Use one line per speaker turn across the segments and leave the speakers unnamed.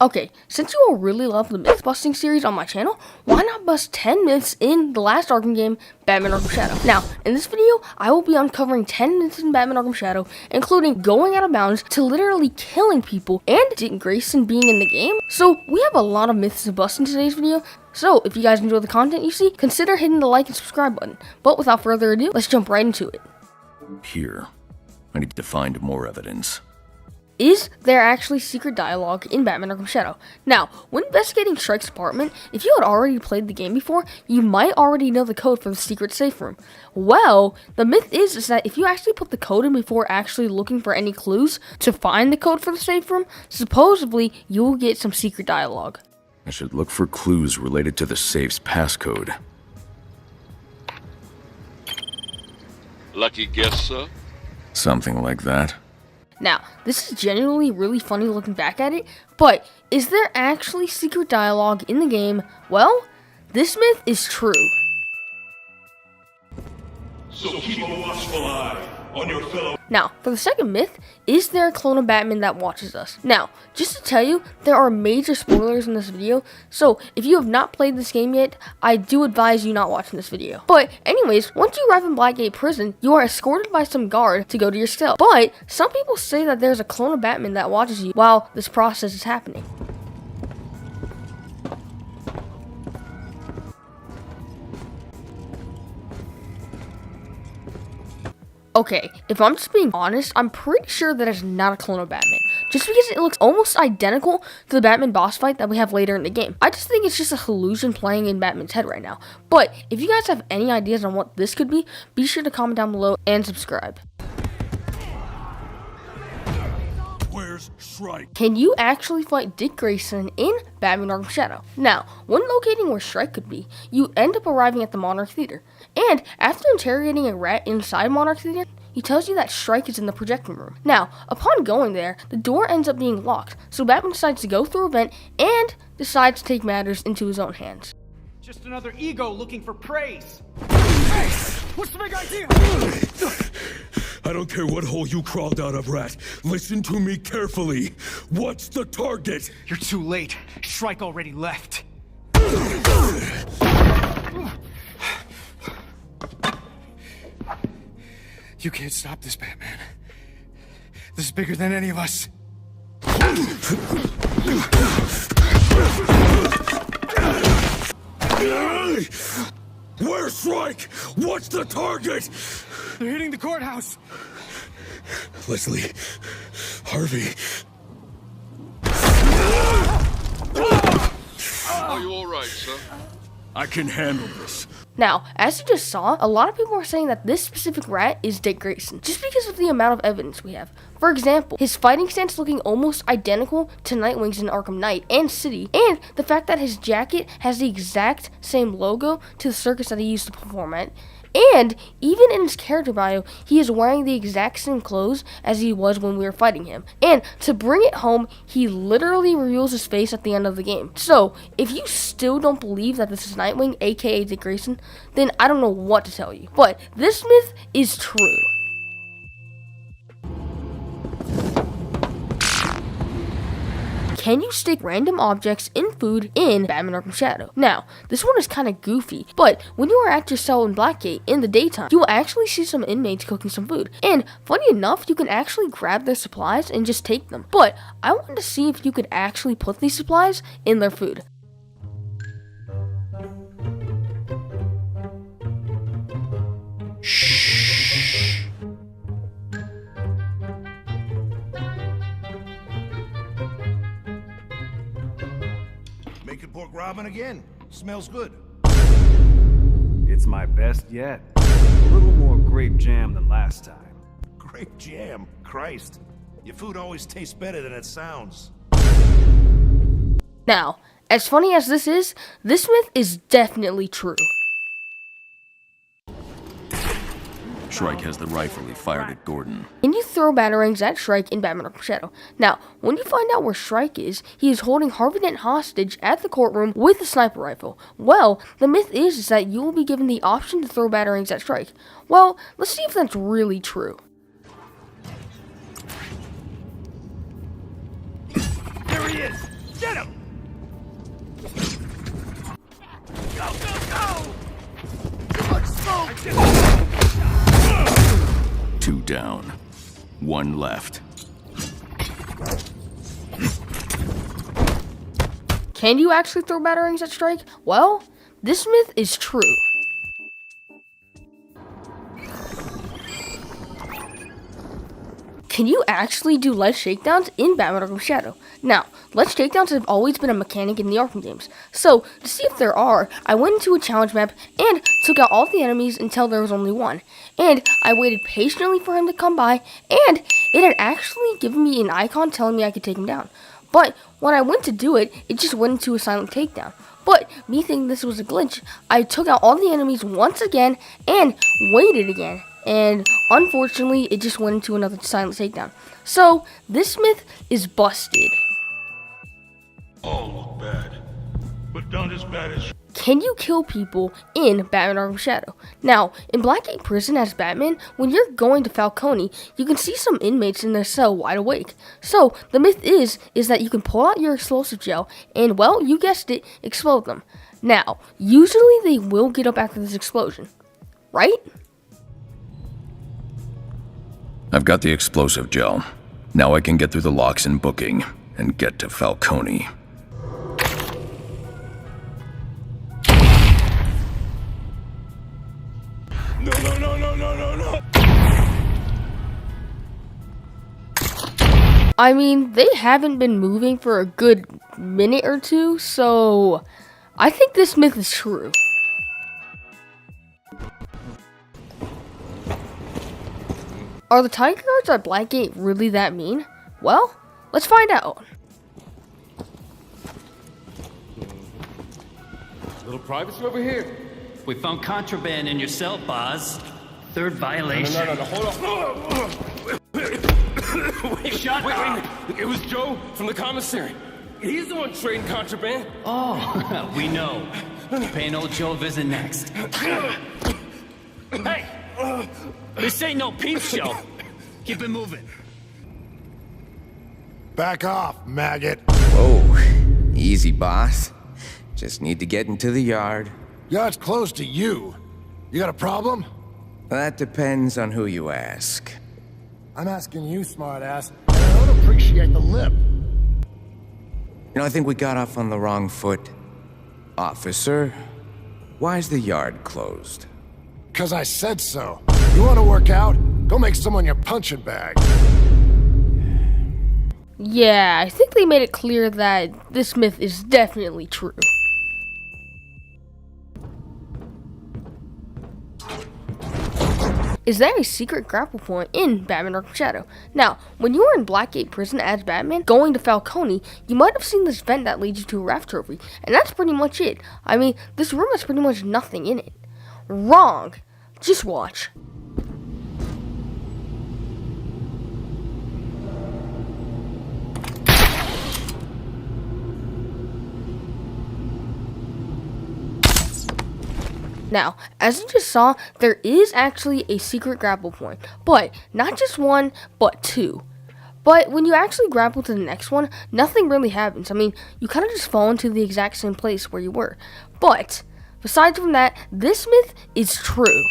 Okay, since you all really love the myth busting series on my channel, why not bust 10 myths in the last Arkham game, Batman Arkham Shadow? Now, in this video, I will be uncovering 10 myths in Batman Arkham Shadow, including going out of bounds to literally killing people and Dick Grayson being in the game. So, we have a lot of myths to bust in today's video. So, if you guys enjoy the content you see, consider hitting the like and subscribe button. But without further ado, let's jump right into it.
Here, I need to find more evidence.
Is there actually secret dialogue in Batman Arkham Shadow? Now, when investigating Strike's apartment, if you had already played the game before, you might already know the code for the secret safe room. Well, the myth is that if you actually put the code in before actually looking for any clues to find the code for the safe room, supposedly you will get some secret dialogue.
I should look for clues related to the safe's passcode.
Lucky guess, sir?
Something like that.
Now, this is genuinely really funny looking back at it, but is there actually secret dialogue in the game? Well, this myth is true.
So keep a watchful eye on your fellow.
Now, for the second myth, is there a clone of Batman that watches us? Now, just to tell you, there are major spoilers in this video, so if you have not played this game yet, I do advise you not watching this video. But anyways, once you arrive in Blackgate Prison, you are escorted by some guard to go to your cell. But some people say that there's a clone of Batman that watches you while this process is happening. Okay, if I'm just being honest, I'm pretty sure that it's not a clone of Batman, just because it looks almost identical to the Batman boss fight that we have later in the game. I just think it's just a hallucination playing in Batman's head right now. But if you guys have any ideas on what this could be sure to comment down below and subscribe.
Where's Shrike?
Can you actually fight Dick Grayson in Batman Arkham Shadow? Now, when locating where Shrike could be, you end up arriving at the Monarch Theater. And after interrogating a rat inside Monarch Theater, he tells you that Shrike is in the projecting room. Now, upon going there, the door ends up being locked, so Batman decides to go through a vent and decides to take matters into his own hands.
Just another ego looking for praise. Hey, what's the big idea?
I don't care what hole you crawled out of, Rat. Listen to me carefully. What's the target?
You're too late. Shrike already left. You can't stop this, Batman. This is bigger than any of us.
Where's Shrike? What's the target?
They're hitting the courthouse.
Leslie. Harvey.
Are you all right, sir?
I can handle this.
Now, as you just saw, a lot of people are saying that this specific rat is Dick Grayson, just because of the amount of evidence we have. For example, his fighting stance looking almost identical to Nightwing's in Arkham Knight and City, and the fact that his jacket has the exact same logo to the circus that he used to perform at. And even in his character bio, he is wearing the exact same clothes as he was when we were fighting him. And to bring it home, he literally reveals his face at the end of the game. So, if you still don't believe that this is Nightwing, aka Dick Grayson, then I don't know what to tell you. But this myth is true. Can you stick random objects in food in Batman Arkham Shadow? Now, this one is kind of goofy, but when you are at your cell in Blackgate in the daytime, you will actually see some inmates cooking some food. And funny enough, you can actually grab their supplies and just take them. But I wanted to see if you could actually put these supplies in their food.
Making pork ramen again. Smells good.
It's my best yet. A little more grape jam than last time.
Grape jam. Christ. Your food always tastes better than it sounds.
Now, as funny as this is, this myth is definitely true.
Shrike has the rifle he fired at Gordon.
Can you throw batarangs at Shrike in Batman Arkham Shadow? Now, when you find out where Shrike is, he is holding Harvey Dent hostage at the courtroom with a sniper rifle. Well, the myth is that you will be given the option to throw batarangs at Shrike. Well, let's see if that's really true.
There he is! Get him!
down. One left.
Can you actually throw batarangs at Strike? Well, this myth is true. Can you actually do ledge shakedowns in Batman Arkham Shadow? Now, ledge shakedowns have always been a mechanic in the Arkham games. So, to see if there are, I went into a challenge map and took out all the enemies until there was only one. And I waited patiently for him to come by, and it had actually given me an icon telling me I could take him down. But when I went to do it, it just went into a silent takedown. But me thinking this was a glitch, I took out all the enemies once again and waited again. And unfortunately, it just went into another silent takedown. So, this myth is busted.
All look bad, but not as bad as...
Can you kill people in Batman Arkham Shadow? Now, in Blackgate Prison as Batman, when you're going to Falcone, you can see some inmates in their cell wide awake. So, the myth is that you can pull out your explosive gel and, well, you guessed it, explode them. Now, usually they will get up after this explosion, right?
I've got the explosive gel. Now I can get through the locks and booking and get to Falcone.
No.
I mean, they haven't been moving for a good minute or two, so I think this myth is true. Are the tiger guards at Blackgate really that mean? Well, let's find out.
Little privacy over here.
We found contraband in your cell, Boz. Third violation.
No, hold on.
Shut up!
Wait. It was Joe from the commissary. He's the one trading contraband.
Oh, we know. Paying old Joe a visit next. Hey! This ain't no peep show. Keep it moving.
Back off, maggot.
Whoa, easy, boss. Just need to get into the yard.
Yard's close to you. You got a problem?
That depends on who you ask.
I'm asking you, smartass, and I don't appreciate the lip.
You know, I think we got off on the wrong foot. Officer, why's the yard closed?
'Cause I said so. You want to work out? Go make someone your punching bag.
Yeah, I think they made it clear that this myth is definitely true. Is there a secret grapple point in Batman Arkham Shadow? Now, when you were in Blackgate Prison as Batman, going to Falcone, you might have seen this vent that leads you to a raft trophy, and that's pretty much it. I mean, this room has pretty much nothing in it. Wrong. Just watch. Now, as you just saw, there is actually a secret grapple point, but not just one, but two. But when you actually grapple to the next one, nothing really happens. I mean, you kind of just fall into the exact same place where you were. But, besides from that, this myth is true.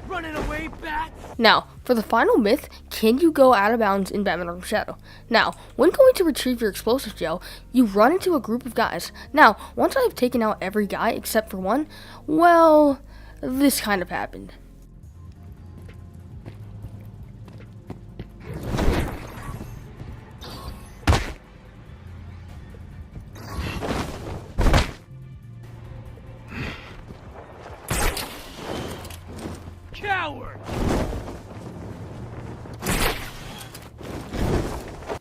Running away, Bat?
Now, for the final myth, can you go out of bounds in Batman Arkham Shadow? Now, when going to retrieve your explosive gel, you run into a group of guys. Now, once I have taken out every guy except for one, well, this kind of happened.
Coward!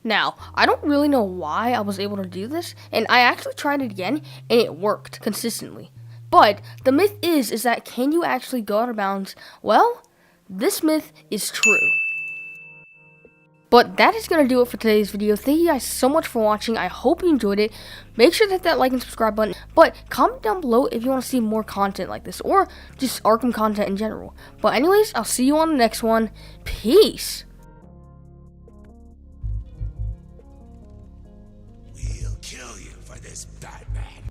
Now, I don't really know why I was able to do this, and I actually tried it again, and it worked consistently. But the myth is that can you actually go out of bounds? Well, this myth is true. But that is going to do it for today's video. Thank you guys so much for watching. I hope you enjoyed it. Make sure to hit that like and subscribe button. But comment down below if you want to see more content like this, or just Arkham content in general. But anyways, I'll see you on the next one. Peace.
We'll kill you for this, Batman.